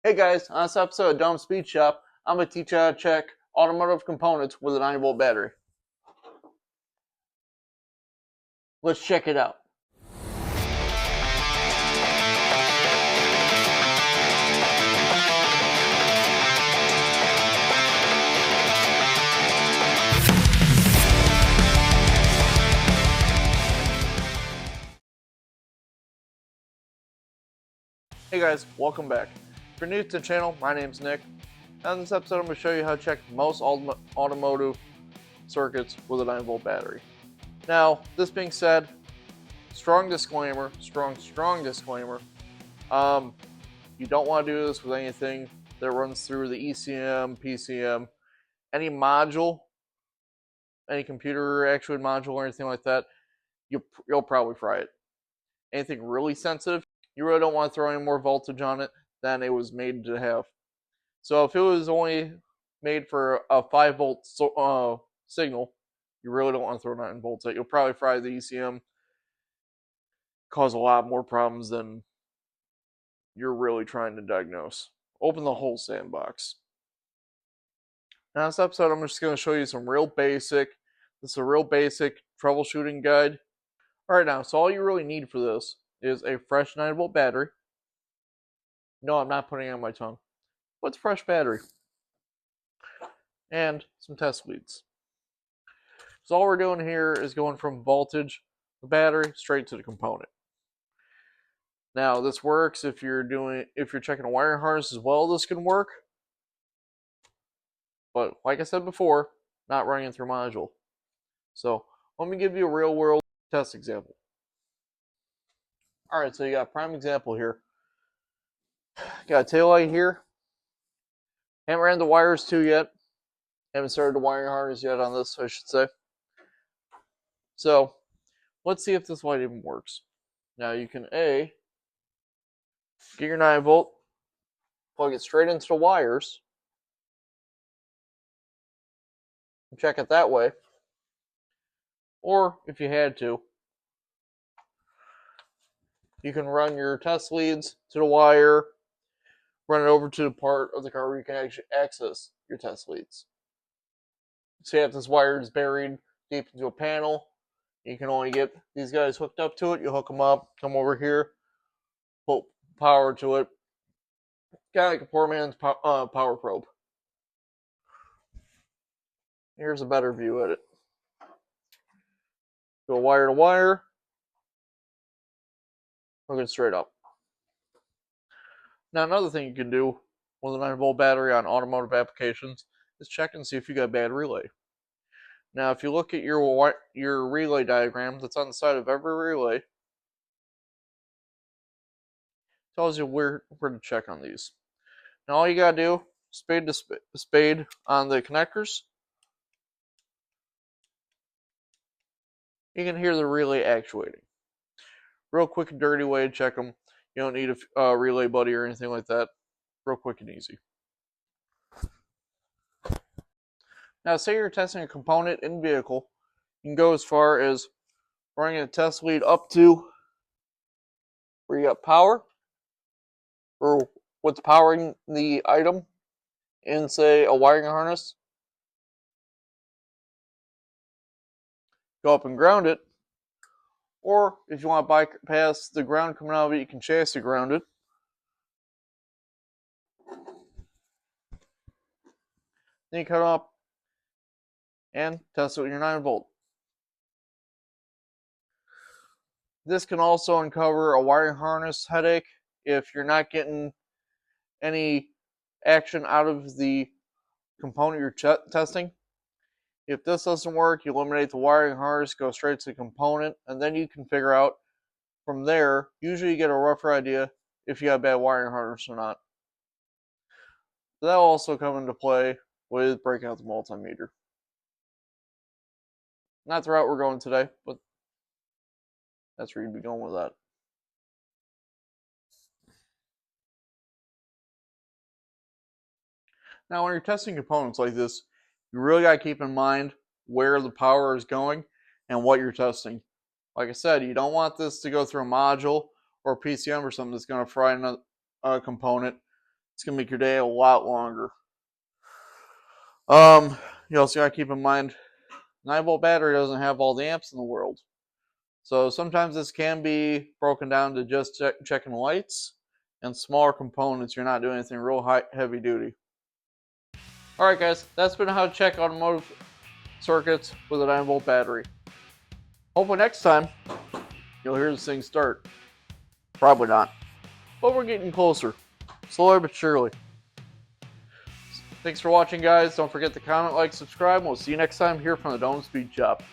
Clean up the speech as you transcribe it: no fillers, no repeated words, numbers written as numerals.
Hey guys, on this episode of Dohm Speed Shop, I'm going to teach you how to check automotive components with a 9-volt battery. Let's check it out. Hey guys, welcome back. If you're new to the channel, my name's Nick. On this episode, I'm going to show you how to check most automotive circuits with a 9-volt battery. Now, this being said, strong disclaimer, strong disclaimer. You don't want to do this with anything that runs through the ECM, PCM, any module, any computer actuated module or anything like that. You'll probably fry it. Anything really sensitive, you really don't want to throw any more voltage on it than it was made to have. So if it was only made for a 5-volt signal, you really don't want to throw 9 volts at it. You'll probably fry the ECM, cause a lot more problems than you're really trying to diagnose. Open the whole sandbox. Now, in this episode, I'm just going to show you some real basic. This is a real basic troubleshooting guide. Alright, now, so all you really need for this is a fresh 9-volt battery. No, I'm not putting it on my tongue. What's fresh battery? And some test leads. So all we're doing here is going from voltage, the battery, straight to the component. Now, this works if you're checking a wiring harness as well, this can work. But like I said before, not running it through module. So let me give you a real world test example. Alright, so you got a prime example here. Got a tail light here. Haven't ran the wires to yet. Haven't started the wiring harness yet on this, I should say. So let's see if this light even works. Now you can get your 9-volt, plug it straight into the wires, and check it that way. Or if you had to, you can run your test leads to the wire, run it over to the part of the car where you can actually access your test leads. So if this wire is buried deep into a panel, you can only get these guys hooked up to it. You hook them up, come over here, put power to it. Kind of like a poor man's power probe. Here's a better view at it. Go wire to wire, hook it straight up. Now another thing you can do with a 9-volt battery on automotive applications is check and see if you got a bad relay. Now if you look at your relay diagram that's on the side of every relay, it tells you where to check on these. Now all you gotta do, spade to spade on the connectors. You can hear the relay actuating. Real quick and dirty way to check them. You don't need a relay buddy or anything like that. Real quick and easy. Now say you're testing a component in vehicle, you can go as far as running a test lead up to where you got power, or what's powering the item in, say, a wiring harness. Go up and ground it. Or if you want to bypass the ground coming out of it, you can chassis ground it. Then you cut up and test it with your 9-volt. This can also uncover a wiring harness headache if you're not getting any action out of the component you're testing. If this doesn't work, you eliminate the wiring harness, go straight to the component, and then you can figure out from there, usually you get a rougher idea if you have a bad wiring harness or not. That'll also come into play with breaking out the multimeter. Not the route we're going today, but that's where you'd be going with that. Now, when you're testing components like this, you really got to keep in mind where the power is going and what you're testing. Like I said, you don't want this to go through a module or a PCM or something that's going to fry a component It's going to make your day a lot longer. You also got to keep in mind, 9-volt battery doesn't have all the amps in the world. So sometimes this can be broken down to just checking the lights and smaller components. You're not doing anything real heavy duty. Alright guys, that's been how to check automotive circuits with a 9-volt battery. Hopefully next time you'll hear this thing start. Probably not. But we're getting closer. Slowly but surely. Thanks for watching guys. Don't forget to comment, like, subscribe, and we'll see you next time here from the Dohm Speed Shop.